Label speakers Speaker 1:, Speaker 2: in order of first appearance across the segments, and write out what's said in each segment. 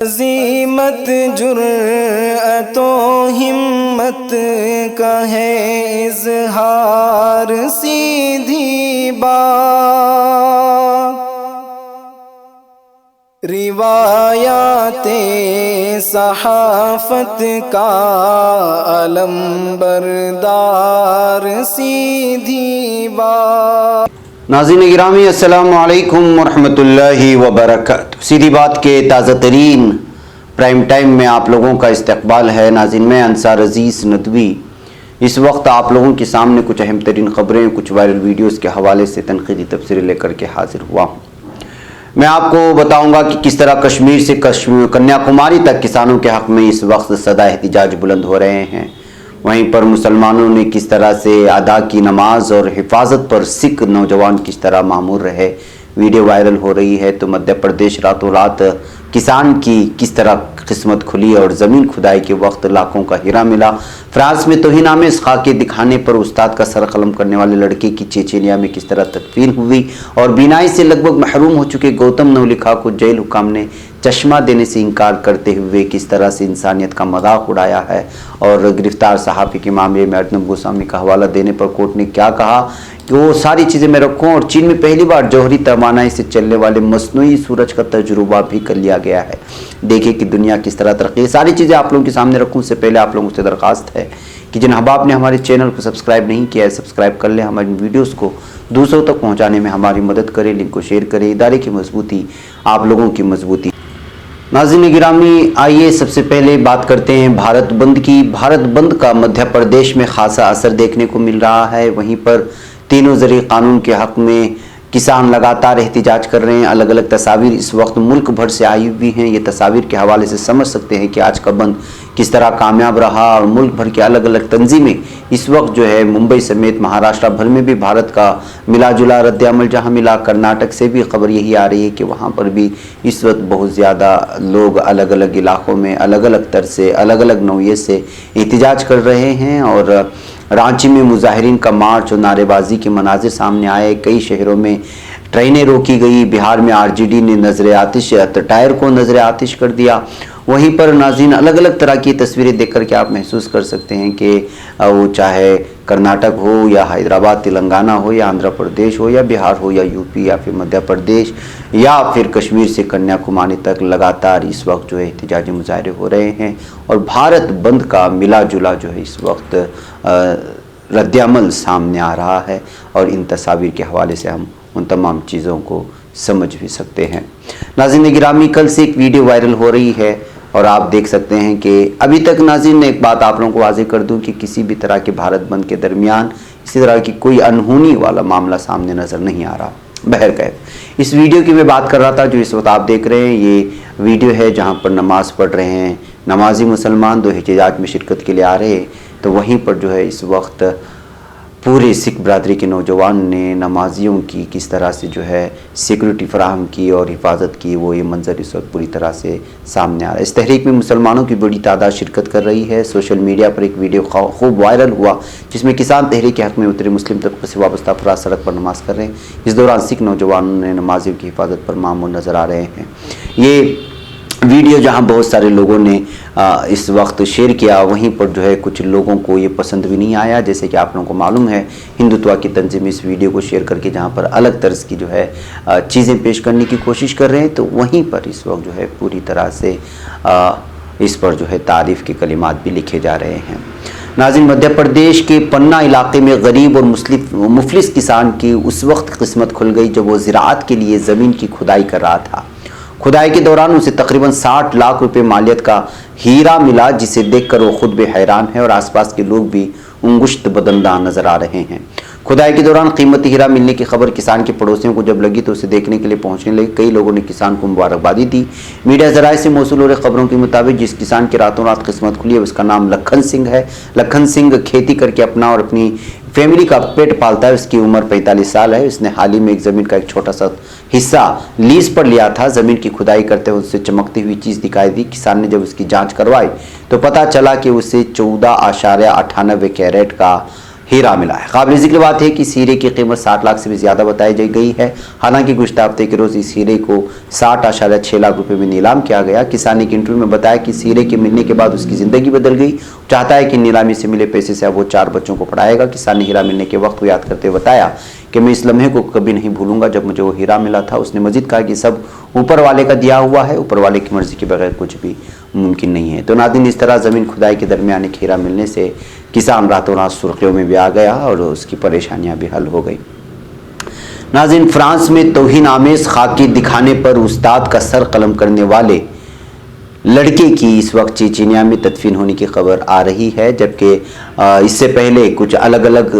Speaker 1: عظیمت جرأت و ہمت کا ہے اظہار، سیدھی بات روایات صحافت کا علم بردار، سیدھی بات۔
Speaker 2: ناظرین گرامی السلام علیکم ورحمۃ اللہ وبرکاتہ۔ سیدھی بات کے تازہ ترین پرائم ٹائم میں آپ لوگوں کا استقبال ہے۔ ناظرین میں انصار عزیز ندوی اس وقت آپ لوگوں کے سامنے کچھ اہم ترین خبریں، کچھ وائرل ویڈیوز کے حوالے سے تنقیدی تبصرے لے کر کے حاضر ہوا ہوں۔ میں آپ کو بتاؤں گا کہ کس طرح کشمیر سے کنیا کماری تک کسانوں کے حق میں اس وقت صدا احتجاج بلند ہو رہے ہیں۔ وہیں پر مسلمانوں نے کس طرح سے ادا کی نماز اور حفاظت پر سکھ نوجوان کس طرح مامور رہے، ویڈیو وائرل ہو رہی ہے۔ تو مدھیہ پردیش راتوں رات کسان کی کس طرح قسمت کھلی اور زمین کھدائی کے وقت لاکھوں کا ہیرا ملا۔ فرانس میں توہین آمیز خاکے دکھانے پر استاد کا سر قلم کرنے والے لڑکے کی چیچینیا میں کس طرح تدفین ہوئی، اور بینائی سے لگ بھگ محروم ہو چکے گوتم نولکھا کو جیل حکام نے چشمہ دینے سے انکار کرتے ہوئے کس طرح سے انسانیت کا مذاق اڑایا ہے، اور گرفتار صحافی کے معاملے میں ارنب گوسوامی کا حوالہ دینے پر کورٹ نے کیا کہا کہ وہ ساری چیزیں میں رکھوں۔ اور چین میں پہلی بار جوہری توانائی سے چلنے والے مصنوعی سورج کا تجربہ بھی کر لیا گیا ہے۔ دیکھیں کہ دنیا کس طرح ترقی، ساری چیزیں آپ لوگوں کے سامنے رکھوں سے پہلے آپ لوگوں سے درخواست ہے کہ جن احباب نے ہمارے چینل کو سبسکرائب نہیں کیا ہے سبسکرائب کر لیں، ہماری ویڈیوز کو دوسروں تک پہنچانے میں ہماری مدد کریں، لنک کو شیئر کریں۔ ادارے کی مضبوطی آپ لوگوں کی مضبوطی۔ ناظرین گرامی آئیے سب سے پہلے بات کرتے ہیں بھارت بند کی۔ بھارت بند کا مدھیہ پردیش میں خاصا اثر دیکھنے کو مل رہا ہے۔ وہیں پر تینوں زرعی قانون کے حق میں کسان لگاتار احتجاج کر رہے ہیں۔ الگ الگ تصاویر اس وقت ملک بھر سے آئی ہوئی ہیں۔ یہ تصاویر کے حوالے سے سمجھ سکتے ہیں کہ آج کا بند کس طرح کامیاب رہا، اور ملک بھر کے الگ الگ تنظیمیں اس وقت جو ہے ممبئی سمیت مہاراشٹر بھر میں بھی بھارت کا ملا جلا رد عمل جہاں ملا۔ کرناٹک سے بھی خبر یہی آ رہی ہے کہ وہاں پر بھی اس وقت بہت زیادہ لوگ الگ الگ علاقوں میں الگ الگ طرز سے الگ الگ نوعیت سے احتجاج کر رہے ہیں۔ اور رانچی میں مظاہرین کا مارچ اور نعرے بازی کے مناظر سامنے آئے۔ کئی شہروں میں ٹرینیں روکی گئی۔ بہار میں آر جے ڈی نے نظر آتش ٹائر کو نظر آتش کر دیا۔ وہیں پر ناظرین الگ الگ طرح کی تصویریں دیکھ کر کے آپ محسوس کر سکتے ہیں کہ وہ چاہے کرناٹک ہو یا حیدرآباد تلنگانہ ہو یا آندھرا پردیش ہو یا بہار ہو یا یو پی یا پھر مدھیہ پردیش یا پھر کشمیر سے کنیا کماری تک لگاتار اس وقت جو ہے احتجاجی مظاہرے ہو رہے ہیں، اور بھارت بند کا ملا جلا جو ہے اس وقت رد عمل سامنے آ رہا ہے، اور ان تصاویر کے حوالے سے ہم ان تمام چیزوں کو سمجھ بھی سکتے ہیں۔ ناظرین گرامی کل سے ایک ویڈیو وائرل ہو رہی ہے، اور آپ دیکھ سکتے ہیں کہ ابھی تک ناظرین ایک بات آپ لوگوں کو واضح کر دوں کہ کسی بھی طرح کے بھارت بند کے درمیان اسی طرح کی کوئی انہونی والا معاملہ سامنے نظر نہیں آ رہا۔ بہرکیف اس ویڈیو کی میں بات کر رہا تھا جو اس وقت آپ دیکھ رہے ہیں، یہ ویڈیو ہے جہاں پر نماز پڑھ رہے ہیں نمازی مسلمان، دو احتجاج میں شرکت کے لیے آ رہے ہیں۔ تو وہیں پر جو ہے اس وقت پورے سکھ برادری کے نوجوان نے نمازیوں کی کس طرح سے جو ہے سیکورٹی فراہم کی اور حفاظت کی، وہ یہ منظر اس وقت پوری طرح سے سامنے آ رہا ہے۔ اس تحریک میں مسلمانوں کی بڑی تعداد شرکت کر رہی ہے۔ سوشل میڈیا پر ایک ویڈیو خوب وائرل ہوا جس میں کسان تحریک کے حق میں اترے مسلم طبقے سے وابستہ افراد سڑک پر نماز کر رہے ہیں۔ اس دوران سکھ نوجوانوں نے نمازیوں کی حفاظت پر مامور نظر آ رہے ہیں۔ یہ ویڈیو جہاں بہت سارے لوگوں نے اس وقت شیئر کیا، وہیں پر جو ہے کچھ لوگوں کو یہ پسند بھی نہیں آیا۔ جیسے کہ آپ لوگوں کو معلوم ہے ہندوتوا کی تنظیم اس ویڈیو کو شیئر کر کے جہاں پر الگ طرز کی جو ہے چیزیں پیش کرنے کی کوشش کر رہے ہیں، تو وہیں پر اس وقت جو ہے پوری طرح سے اس پر جو ہے تعریف کے کلمات بھی لکھے جا رہے ہیں۔ ناظرین مدھیہ پردیش کے پنا علاقے میں غریب اور مفلس کسان کی اس وقت قسمت کھل گئی جب وہ زراعت کے لیے زمین کی کھدائی کر رہا تھا۔ کھدائی کے دوران اسے تقریباً 60 لاکھ روپے مالیت کا ہیرا ملا، جسے دیکھ کر وہ خود بھی حیران ہے اور آس پاس کے لوگ بھی انگشت بدنداں نظر آ رہے ہیں۔ کھدائی کے دوران قیمتی ہیرا ملنے کی خبر کسان کے پڑوسیوں کو جب لگی تو اسے دیکھنے کے لیے پہنچنے لگے۔ کئی لوگوں نے کسان کو مبارکبادی دی۔ میڈیا ذرائع سے موصول ہو رہی خبروں کے مطابق جس کسان کی راتوں رات قسمت کھلی ہے اس کا نام لکھن سنگھ ہے۔ لکھن سنگھ کھیتی کر کے اپنا اور اپنی فیملی کا پیٹ پالتا ہے۔ اس کی عمر 45 سال ہے۔ اس نے حال ہی میں ایک زمین کا ایک چھوٹا سا حصہ لیز پر لیا تھا۔ زمین کی کھدائی کرتے ہوئے اسے چمکتی ہوئی چیز دکھائی دی۔ کسان نے جب اس کی جانچ کروائی تو پتہ چلا کہ اسے 14.98 کیرٹ کا ہیرا ملا ہے۔ قابل ذکر بات ہے کہ اس ہیرے کی قیمت 60 لاکھ سے بھی زیادہ بتائی گئی ہے، حالانکہ گزشتہ ہفتے کے روز اس ہیرے کو 60.6 لاکھ روپے میں نیلام کیا گیا۔ کسان نے ایک انٹرویو میں بتایا کہ اس ہیرے کے ملنے کے بعد اس کی زندگی بدل گئی، چاہتا ہے کہ نیلامی سے ملے پیسے سے اب وہ 4 بچوں کو پڑھائے گا۔ کسان نے ہیرا ملنے کے وقت کو یاد کرتے ہوئے بتایا کہ میں اس لمحے کو کبھی نہیں بھولوں گا جب مجھے وہ ہیرا ملا تھا۔ اس نے مزید کہا کہ سب اوپر والے کا دیا ہوا ہے، اوپر والے کی مرضی کے بغیر کچھ بھی ممکن نہیں ہے۔ تو ناظرین، اس طرح زمین کھدائی کے درمیان ایک ہیرا ملنے سے کسان راتوں رات سرخیوں میں بھی آ گیا اور اس کی پریشانیاں بھی حل ہو گئی۔ ناظرین، فرانس میں توہین آمیز خاکی دکھانے پر استاد کا سر قلم کرنے والے لڑکے کی اس وقت چیچینیا میں تدفین ہونے کی خبر آ رہی ہے، جبکہ اس سے پہلے کچھ الگ الگ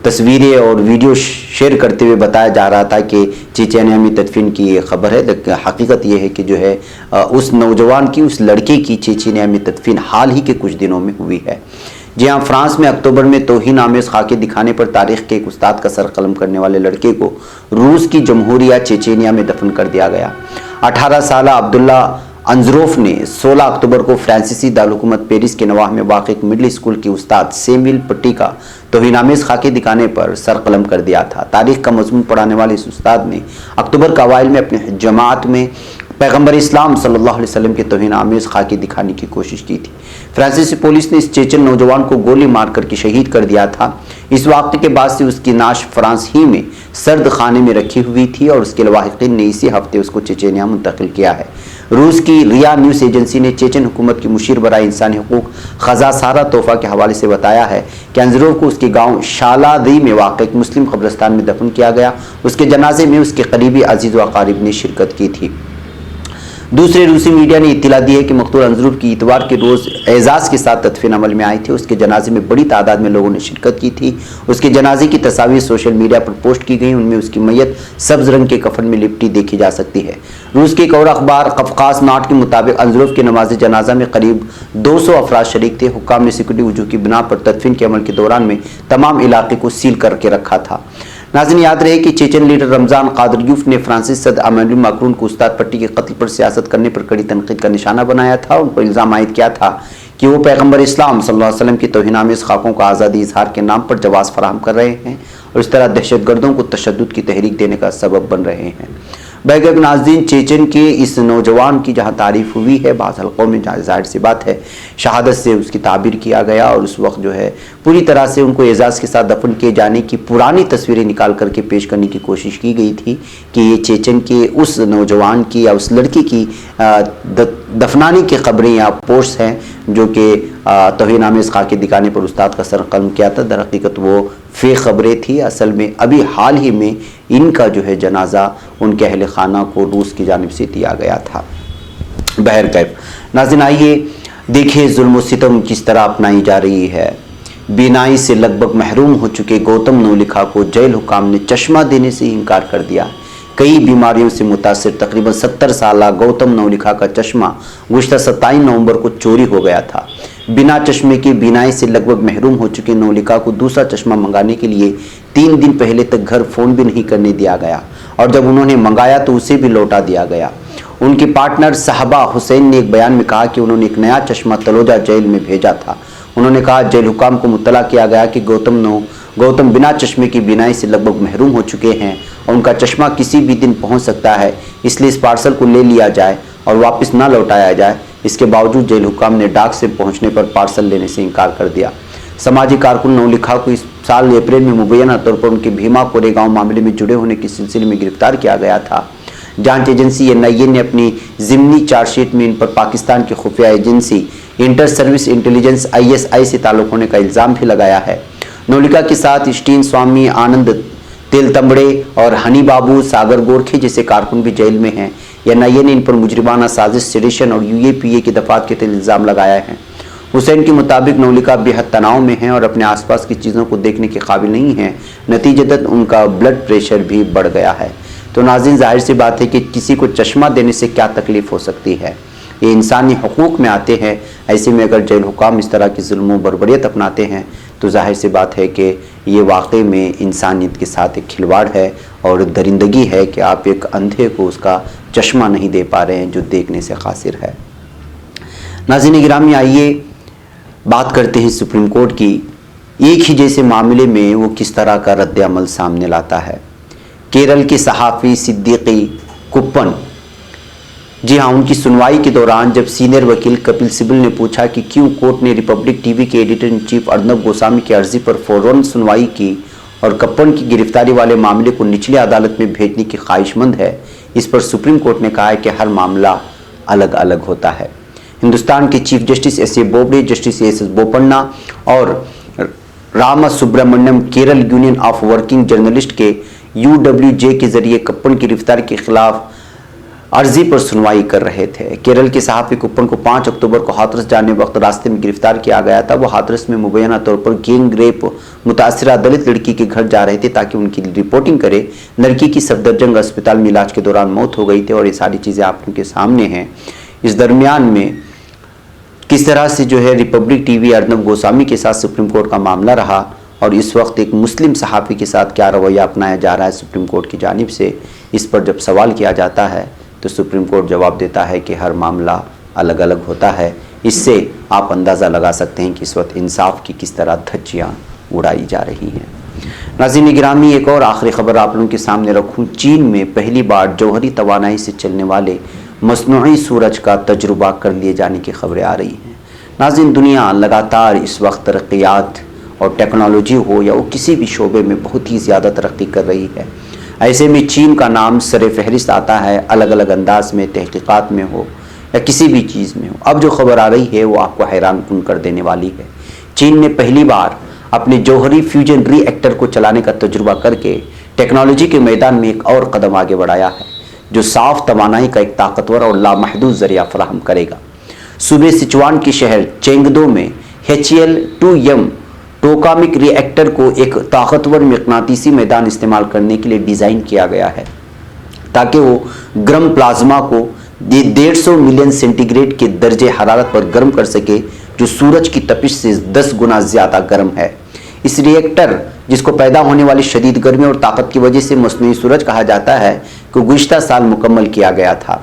Speaker 2: تصویریں اور ویڈیو شیئر کرتے ہوئے بتایا جا رہا تھا کہ چیچینیا میں تدفین کی یہ خبر ہے۔ حقیقت یہ ہے کہ جو ہے اس نوجوان کی، اس لڑکے کی چیچینیا میں تدفین حال ہی کے کچھ دنوں میں ہوئی ہے۔ جی ہاں، فرانس میں اکتوبر میں توہین آمیز خاکے دکھانے پر تاریخ کے ایک استاد کا سر قلم کرنے والے لڑکے کو روس کی جمہوریہ چیچینیا میں دفن کر دیا گیا۔ 18 سالہ عبداللہ انزروف نے 16 اکتوبر کو فرانسیسی دارالحکومت پیرس کے نواح میں واقع ایک مڈل اسکول کے استاد سیمیل پٹی کا توہین آمیز خاکے دکھانے پر سر قلم کر دیا تھا۔ تاریخ کا مضمون پڑھانے والے اس استاد نے اکتوبر کے اوائل میں اپنے جماعت میں پیغمبر اسلام صلی اللہ علیہ وسلم کے توہین آمیز خاکے دکھانے کی کوشش کی تھی۔ فرانسیسی پولیس نے اس چیچن نوجوان کو گولی مار کر کے شہید کر دیا تھا۔ اس واقعے کے بعد سے اس کی نعش فرانس ہی میں سرد خانے میں رکھی ہوئی تھی اور اس کے لواحقین نے اسی ہفتے اس کو چیچینیا منتقل کیا ہے۔ روس کی ریا نیوز ایجنسی نے چیچن حکومت کی مشیر برائے انسانی حقوق خزا سارا توفا کے حوالے سے بتایا ہے کہ انزروف کو اس کے گاؤں شالادی میں واقع ایک مسلم قبرستان میں دفن کیا گیا۔ اس کے جنازے میں اس کے قریبی عزیز و اقارب نے شرکت کی تھی۔ دوسرے روسی میڈیا نے اطلاع دی ہے کہ مقتول انزروف کی اتوار کے روز اعزاز کے ساتھ تدفین عمل میں آئی تھی۔ اس کے جنازے میں بڑی تعداد میں لوگوں نے شرکت کی تھی۔ اس کے جنازے کی تصاویر سوشل میڈیا پر پوسٹ کی گئی، ان میں اس کی میت سبز رنگ کے کفن میں لپٹی دیکھی جا سکتی ہے۔ روس کے ایک اور اخبار قفقاز ناٹ کے مطابق انزروف کے نماز جنازہ میں قریب 200 افراد شریک تھے۔ حکام نے سیکورٹی وجوہ کی بنا پر تدفین کے عمل کے دوران میں تمام علاقے کو سیل کر کے رکھا تھا۔ ناظرین، یاد رہے کہ چیچن لیڈر رمضان قادریوف نے فرانسیسی صدر ایمانوئل میکرون کو استاد پٹی کے قتل پر سیاست کرنے پر کڑی تنقید کا نشانہ بنایا تھا۔ ان پر الزام عائد کیا تھا کہ وہ پیغمبر اسلام صلی اللہ علیہ وسلم کی توہین آمیز خاکوں کا آزادی اظہار کے نام پر جواز فراہم کر رہے ہیں اور اس طرح دہشت گردوں کو تشدد کی تحریک دینے کا سبب بن رہے ہیں۔ بیگم ناظرین، چیچن کے اس نوجوان کی جہاں تعریف ہوئی ہے، بعض حلقوں میں ظاہر سی بات ہے شہادت سے اس کی تعبیر کیا گیا اور اس وقت جو ہے پوری طرح سے ان کو اعزاز کے ساتھ دفن کیے جانے کی پرانی تصویریں نکال کر کے پیش کرنے کی کوشش کی گئی تھی کہ یہ چیچن کے اس نوجوان کی یا اس لڑکی کی دفنانے کی خبریں یا پوسٹ ہیں جو کہ توہین آمیز خاکے دکھانے پر استاد کا سر قلم کیا تھا۔ در حقیقت وہ فیک خبریں تھی۔ اصل میں ابھی حال ہی میں ان کا جو ہے جنازہ ان کے اہل خانہ کو روس کی جانب سے دیا گیا تھا۔ بہرکیف ناظرین، آئیے دیکھیں ظلم و ستم کس طرح اپنائی جا رہی ہے۔ بینائی سے لگ بھگ محروم ہو چکے گوتم نولکھا کو جیل حکام نے چشمہ دینے سے انکار کر دیا۔ کئی بیماریوں سے متاثر تقریباً 70 سالہ گوتم نولکھا کا چشمہ گزشتہ 27 نومبر کو چوری ہو گیا تھا۔ بنا چشمے کے بینائی سے لگ بھگ محروم ہو چکے نولکھا کو دوسرا چشمہ منگانے کے لیے 3 دن پہلے تک گھر فون بھی نہیں کرنے دیا گیا اور جب انہوں نے منگایا تو اسے بھی لوٹا دیا گیا۔ ان کی پارٹنر صحابہ حسین نے ایک بیان میں کہا کہ انہوں نے ایک نیا چشمہ تلوجہ جیل میں بھیجا تھا۔ انہوں نے کہا جیل حکام کو مطلع کیا گیا کہ گوتم بنا چشمے کی بینائی سے لگ بھگ محروم ہو چکے ہیں اور ان کا چشمہ کسی بھی دن پہنچ سکتا ہے، اس لیے اس پارسل کو لے لیا جائے اور واپس نہ لوٹایا جائے۔ اس کے باوجود جیل حکام نے ڈاک سے پہنچنے پر پارسل لینے سے انکار کر دیا۔ سماجی کارکن نولکھا کو اس سال اپریل میں مبینہ طور پر ان کے بھیما کوریگاؤں معاملے میں جڑے ہونے کے سلسلے میں گرفتار کیا گیا تھا۔ جانچ ایجنسی NIA نے اپنی ضمنی چارج شیٹ میں ان پر پاکستان کی خفیہ agency inter service intelligence ISI سے تعلق ہونے کا الزام بھی لگایا ہے۔ نولکھا کے ساتھ اسٹین سوامی آنند تیلتمبڑے اور ہنی بابو ساگر گورکھے جیسے کارکن بھی جیل میں ہیں۔ NIA نے ان پر مجرمانہ سازش، سیڈیشن اور UAPA کے دفعات کے تحت الزام لگایا ہے۔ حسین کے مطابق نولکھا بے حد تناؤ میں ہیں اور اپنے آس پاس کی چیزوں کو دیکھنے کے قابل نہیں ہیں، نتیجتاً ان کا بلڈ پریشر بھی بڑھ گیا ہے۔ تو ناظرین، ظاہر سی بات ہے کہ کسی کو چشمہ دینے سے کیا تکلیف ہو سکتی ہے، یہ انسانی حقوق میں آتے ہیں۔ ایسے میں اگر جیل حکام اس طرح کی ظلم و بربریت اپناتے ہیں تو ظاہر سی بات ہے کہ یہ واقعی میں انسانیت کے ساتھ ایک کھلواڑ ہے اور درندگی ہے کہ آپ ایک اندھے کو اس کا چشمہ نہیں دے پا رہے ہیں جو دیکھنے سے قاصر ہے۔ ناظرین گرامی، آئیے بات کرتے ہیں سپریم کورٹ کی۔ ایک ہی جیسے معاملے میں وہ کس طرح کا رد عمل سامنے لاتا ہے۔ کیرل کے صحافی صدیقی کپن، جی ہاں، ان کی سنوائی کے دوران جب سینئر وکیل کپل سبل نے پوچھا کہ کیوں کورٹ نے ریپبلک ٹی وی کے editor in chief Arnab Goswami کی عرضی پر فوراً سنوائی کی اور کپن کی گرفتاری والے معاملے کو نچلی عدالت میں بھیجنے کی خواہش مند ہے، اس پر سپریم کورٹ نے کہا ہے کہ ہر معاملہ الگ الگ ہوتا ہے۔ ہندوستان کے chief justice S A Bobde, justice S S Bopanna اور Rama Subramanian Kerala union of working journalist کے UWJ کے ذریعے کپن کی گرفتاری کے خلاف عرضی پر سنوائی کر رہے تھے۔ کیرل کے صحافی کپن کو 5 اکتوبر کو ہاتھرس جانے وقت راستے میں گرفتار کیا گیا تھا۔ وہ ہاتھرس میں مبینہ طور پر گینگ ریپ متاثرہ دلت لڑکی کے گھر جا رہے تھے تاکہ ان کی رپورٹنگ کرے۔ لڑکی کی صفدرجنگ اسپتال میں علاج کے دوران موت ہو گئی تھی اور یہ ساری چیزیں آپ کے سامنے ہیں۔ اس درمیان میں کس طرح سے جو ہے republic T V Arnab Goswami کے ساتھ سپریم کورٹ کا معاملہ رہا اور اس وقت ایک مسلم صحافی کے ساتھ کیا رویہ اپنایا جا رہا ہے سپریم کورٹ کی جانب سے، اس پر جب سوال کیا جاتا ہے تو سپریم کورٹ جواب دیتا ہے کہ ہر معاملہ الگ الگ ہوتا ہے۔ اس سے آپ اندازہ لگا سکتے ہیں کہ اس وقت انصاف کی کس طرح دھجیاں اڑائی جا رہی ہیں۔ ناظرین گرامی، ایک اور آخری خبر آپ لوگوں کے سامنے رکھوں۔ چین میں پہلی بار جوہری توانائی سے چلنے والے مصنوعی سورج کا تجربہ کر لیے جانے کی خبریں آ رہی ہیں۔ ناظرین، دنیا لگاتار اس وقت ترقیات اور ٹیکنالوجی ہو یا وہ کسی بھی شعبے میں بہت ہی زیادہ ترقی کر رہی ہے۔ ایسے میں چین کا نام سر فہرست آتا ہے، الگ الگ انداز میں، تحقیقات میں ہو یا کسی بھی چیز میں ہو۔ اب جو خبر آ رہی ہے وہ آپ کو حیران کن کر دینے والی ہے۔ چین نے پہلی بار اپنے جوہری فیوژن ری ایکٹر کو چلانے کا تجربہ کر کے ٹیکنالوجی کے میدان میں ایک اور قدم آگے بڑھایا ہے، جو صاف توانائی کا ایک طاقتور اور لامحدود ذریعہ فراہم کرے گا۔ صوبے سچوان کے شہر چینگدو میں HL2M ٹوکامک ری ایکٹر کو ایک طاقتور مقناطیسی میدان استعمال کرنے کے لیے ڈیزائن کیا گیا ہے تاکہ وہ گرم پلازما کو 150 ملین سینٹی گریڈ کے درجہ حرارت پر گرم کر سکے، جو سورج کی تپش سے 10 گنا زیادہ گرم ہے۔ اس ری ایکٹر، جس کو پیدا ہونے والی شدید گرمی اور طاقت کی وجہ سے مصنوعی سورج کہا جاتا ہے، کو گزشتہ سال مکمل کیا گیا تھا۔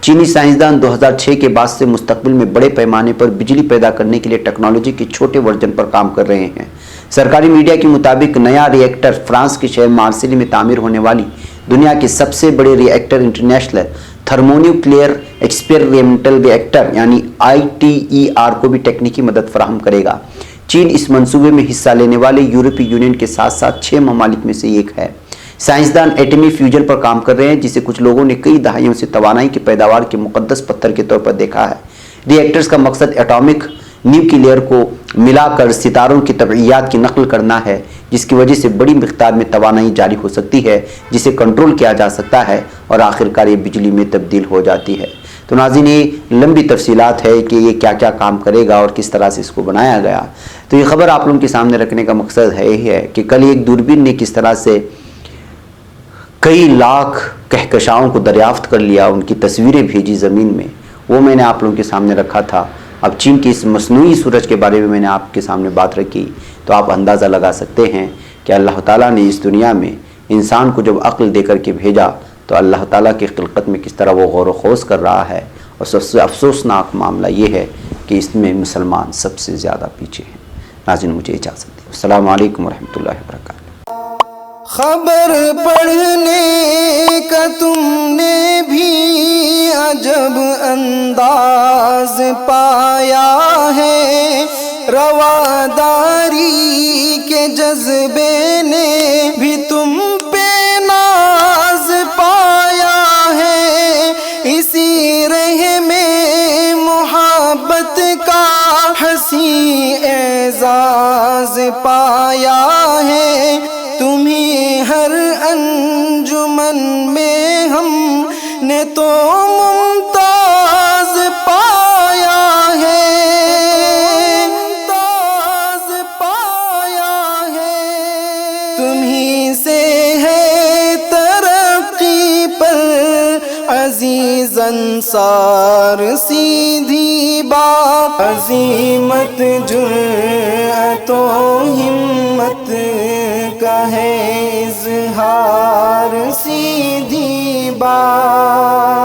Speaker 2: چینی سائنسدان 2006 کے بعد سے مستقبل میں بڑے پیمانے پر بجلی پیدا کرنے کے لیے ٹیکنالوجی کے چھوٹے ورژن پر کام کر رہے ہیں۔ سرکاری میڈیا کے مطابق نیا ری ایکٹر فرانس کے شہر مارسیلی میں تعمیر ہونے والی دنیا کے سب سے بڑے ری ایکٹر انٹرنیشنل تھرمونیوکلیئر ایکسپیریمنٹل ری ایکٹر یعنی ITER کو بھی تکنیکی مدد فراہم کرے گا۔ چین اس منصوبے میں حصہ لینے والے یورپی یونین کے ساتھ ساتھ 6 ممالک میں سے ایک ہے۔ سائنسدان ایٹمی فیوژن پر کام کر رہے ہیں، جسے کچھ لوگوں نے کئی دہائیوں سے توانائی کی پیداوار کے مقدس پتھر کے طور پر دیکھا ہے۔ ری ایکٹرز کا مقصد ایٹامک نیوکلیئر کو ملا کر ستاروں کی طبعیات کی نقل کرنا ہے، جس کی وجہ سے بڑی مقدار میں توانائی جاری ہو سکتی ہے، جسے کنٹرول کیا جا سکتا ہے اور آخرکار یہ بجلی میں تبدیل ہو جاتی ہے۔ تو ناظرین، یہ لمبی تفصیلات ہے کہ یہ کیا کیا کام کرے گا اور کس طرح سے اس کو بنایا گیا۔ تو یہ خبر آپ لوگوں کے سامنے رکھنے کا مقصد ہے یہ ہے کہ کل ایک دوربین نے کس طرح سے کئی لاکھ کہکشاؤں کو دریافت کر لیا، ان کی تصویریں بھیجی زمین میں، وہ میں نے آپ لوگوں کے سامنے رکھا تھا۔ اب چین کے اس مصنوعی سورج کے بارے میں نے آپ کے سامنے بات رکھی، تو آپ اندازہ لگا سکتے ہیں کہ اللہ تعالیٰ نے اس دنیا میں انسان کو جب عقل دے کر کے بھیجا تو اللہ تعالیٰ کی خلقت میں کس طرح وہ غور و خوض کر رہا ہے۔ اور سب سے افسوسناک معاملہ یہ ہے کہ اس میں مسلمان سب سے زیادہ پیچھے ہیں۔ ناظرین، مجھے اجازت دیں۔ السلام علیکم ورحمۃ اللہ وبرکاتہ۔
Speaker 1: خبر پڑھنے کا تم نے بھی عجب انداز پایا ہے، رواداری کے جذبے نے بھی تم پہ ناز پایا ہے، اسی رہ میں محبت کا حسین اعزاز پایا ہے، تمہیں ہر انجمن میں ہم نے تو ممتاز پایا ہے، ممتاز پایا ہے، تمہیں سے ہے ترقی پر عزیز انصار، سیدھی بات عظیمت جرأت و ہمت کا ہے اظہار، سیدھی بات